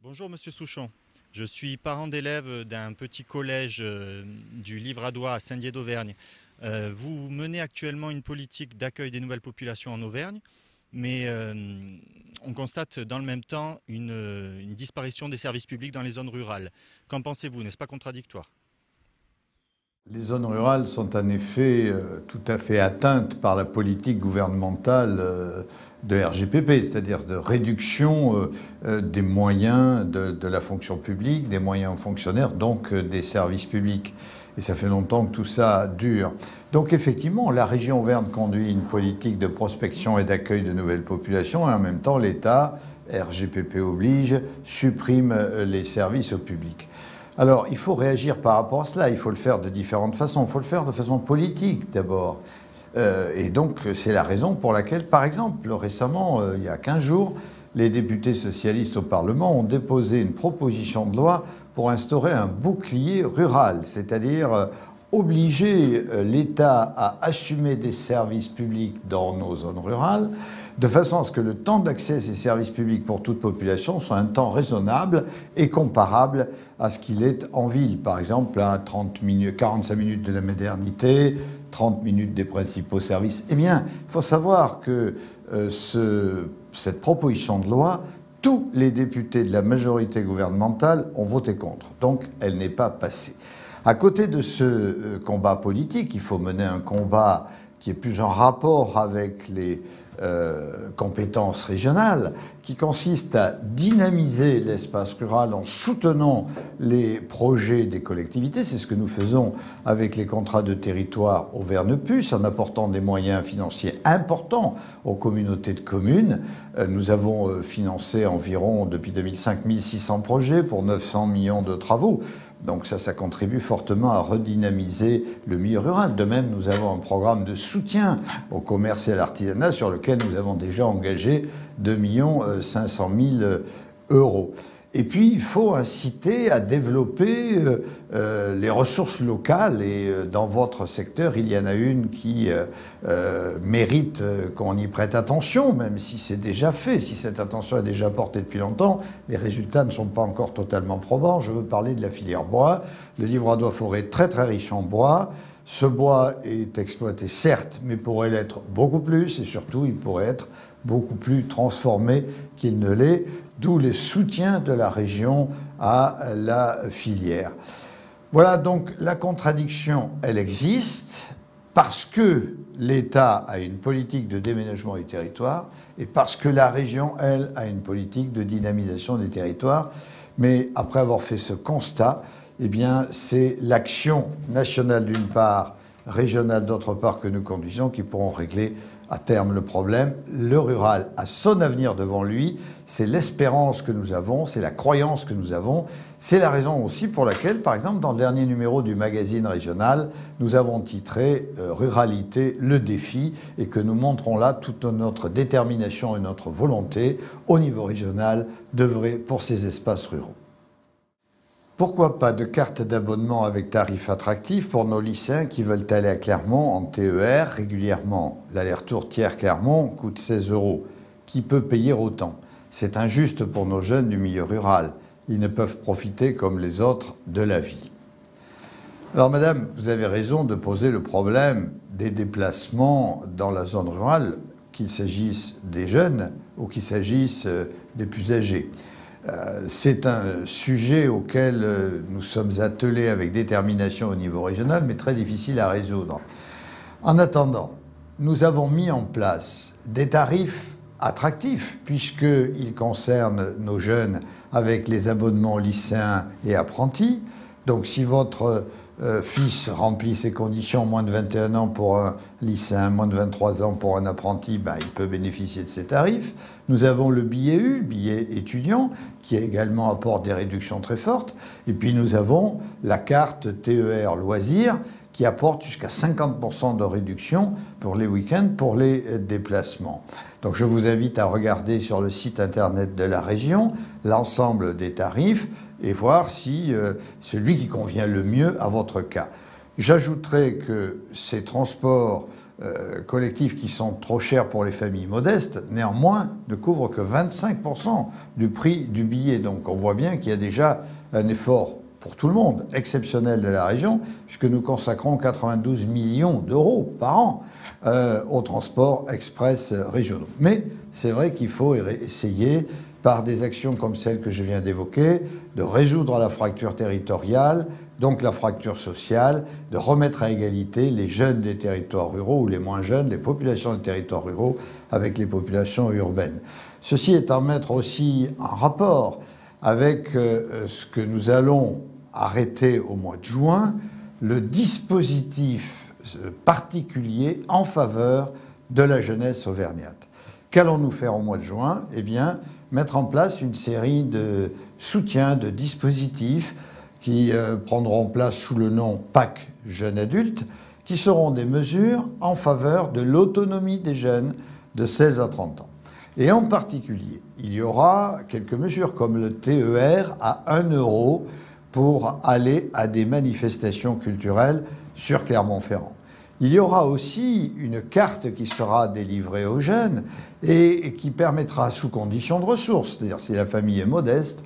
Bonjour Monsieur Souchon, je suis parent d'élève d'un petit collège du Livradois à Saint-Dié d'Auvergne. Vous menez actuellement une politique d'accueil des nouvelles populations en Auvergne, mais on constate dans le même temps une disparition des services publics dans les zones rurales. Qu'en pensez-vous? N'est-ce pas contradictoire? Les zones rurales sont en effet tout à fait atteintes par la politique gouvernementale de RGPP, c'est-à-dire de réduction des moyens de la fonction publique, des moyens aux fonctionnaires, donc des services publics. Et ça fait longtemps que tout ça dure. Donc effectivement, la région Auvergne conduit une politique de prospection et d'accueil de nouvelles populations, et en même temps, l'État, RGPP oblige, supprime les services au public. Alors, il faut réagir par rapport à cela. Il faut le faire de différentes façons. Il faut le faire de façon politique, d'abord. Et donc, c'est la raison pour laquelle, par exemple, récemment, il y a 15 jours, les députés socialistes au Parlement ont déposé une proposition de loi pour instaurer un bouclier rural, c'est-à-dire obliger l'État à assumer des services publics dans nos zones rurales, de façon à ce que le temps d'accès à ces services publics pour toute population soit un temps raisonnable et comparable à ce qu'il est en ville. Par exemple, à 45 minutes de la modernité, 30 minutes des principaux services. Eh bien, il faut savoir que cette proposition de loi, tous les députés de la majorité gouvernementale ont voté contre. Donc, elle n'est pas passée. À côté de ce combat politique, il faut mener un combat qui est plus en rapport avec les compétences régionales, qui consiste à dynamiser l'espace rural en soutenant les projets des collectivités. C'est ce que nous faisons avec les contrats de territoire Auvergne-Plus, en apportant des moyens financiers importants aux communautés de communes. Nous avons financé environ, depuis 2005, 1600 projets pour 900 millions de travaux. Donc ça contribue fortement à redynamiser le milieu rural. De même, nous avons un programme de soutien au commerce et à l'artisanat sur lequel nous avons déjà engagé 2 500 000 euros. Et puis, il faut inciter à développer les ressources locales. Et dans votre secteur, il y en a une qui mérite qu'on y prête attention, même si c'est déjà fait. Si cette attention est déjà portée depuis longtemps, les résultats ne sont pas encore totalement probants. Je veux parler de la filière bois. Le Livradois-Forêt est très très riche en bois. Ce bois est exploité, certes, mais pourrait l'être beaucoup plus. Et surtout, il pourrait être beaucoup plus transformé qu'il ne l'est, d'où le soutien de la région à la filière. Voilà, donc la contradiction, elle existe parce que l'État a une politique de déménagement du territoire et parce que la région, elle, a une politique de dynamisation des territoires. Mais après avoir fait ce constat, eh bien, c'est l'action nationale d'une part, régionale d'autre part que nous conduisons qui pourront régler à terme le problème. Le rural a son avenir devant lui, c'est l'espérance que nous avons, c'est la croyance que nous avons. C'est la raison aussi pour laquelle, par exemple, dans le dernier numéro du magazine régional, nous avons titré « Ruralité, le défi » et que nous montrons là toute notre détermination et notre volonté au niveau régional d'œuvrer pour ces espaces ruraux. Pourquoi pas de carte d'abonnement avec tarif attractif pour nos lycéens qui veulent aller à Clermont en TER régulièrement? L'aller-retour Thiers-Clermont coûte 16 €. Qui peut payer autant? C'est injuste pour nos jeunes du milieu rural. Ils ne peuvent profiter comme les autres de la vie. Alors madame, vous avez raison de poser le problème des déplacements dans la zone rurale, qu'il s'agisse des jeunes ou qu'il s'agisse des plus âgés. C'est un sujet auquel nous sommes attelés avec détermination au niveau régional, mais très difficile à résoudre. En attendant, nous avons mis en place des tarifs attractifs, puisqu'ils concernent nos jeunes avec les abonnements lycéens et apprentis. Donc si votre fils remplit ces conditions, moins de 21 ans pour un lycéen, moins de 23 ans pour un apprenti, il peut bénéficier de ces tarifs. Nous avons le billet U, le billet étudiant, qui également apporte des réductions très fortes. Et puis nous avons la carte TER loisirs, qui apporte jusqu'à 50% de réduction pour les week-ends, pour les déplacements. Donc je vous invite à regarder sur le site internet de la région l'ensemble des tarifs et voir si celui qui convient le mieux à votre cas. J'ajouterai que ces transports collectifs qui sont trop chers pour les familles modestes, néanmoins, ne couvrent que 25% du prix du billet. Donc on voit bien qu'il y a déjà un effort pour tout le monde, exceptionnel de la région, puisque nous consacrons 92 millions d'euros par an aux transports express régionaux. Mais c'est vrai qu'il faut essayer, par des actions comme celles que je viens d'évoquer, de résoudre la fracture territoriale, donc la fracture sociale, de remettre à égalité les jeunes des territoires ruraux ou les moins jeunes, les populations des territoires ruraux avec les populations urbaines. Ceci est à mettre aussi en rapport avec ce que nous allons arrêter au mois de juin, le dispositif particulier en faveur de la jeunesse auvergnate. Qu'allons-nous faire au mois de juin? Eh bien, mettre en place une série de soutiens, de dispositifs qui prendront place sous le nom PAC Jeunes Adultes, qui seront des mesures en faveur de l'autonomie des jeunes de 16 à 30 ans. Et en particulier, il y aura quelques mesures comme le TER à 1 € pour aller à des manifestations culturelles sur Clermont-Ferrand. Il y aura aussi une carte qui sera délivrée aux jeunes et qui permettra, sous condition de ressources, c'est-à-dire si la famille est modeste,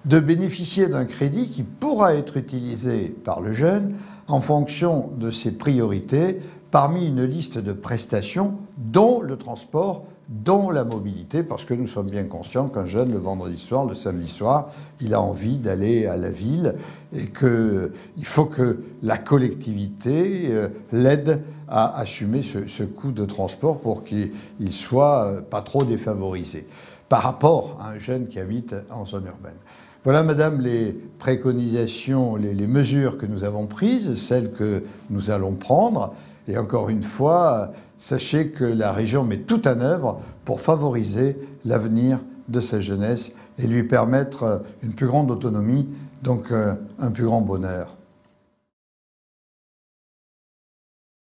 de bénéficier d'un crédit qui pourra être utilisé par le jeune en fonction de ses priorités parmi une liste de prestations dont le transport, dont la mobilité, parce que nous sommes bien conscients qu'un jeune, le vendredi soir, le samedi soir, il a envie d'aller à la ville et qu'il faut que la collectivité l'aide à assumer ce coût de transport pour qu'il ne soit pas trop défavorisé par rapport à un jeune qui habite en zone urbaine. Voilà, madame, les préconisations, les mesures que nous avons prises, celles que nous allons prendre. Et encore une fois, sachez que la région met tout en œuvre pour favoriser l'avenir de sa jeunesse et lui permettre une plus grande autonomie, donc un plus grand bonheur.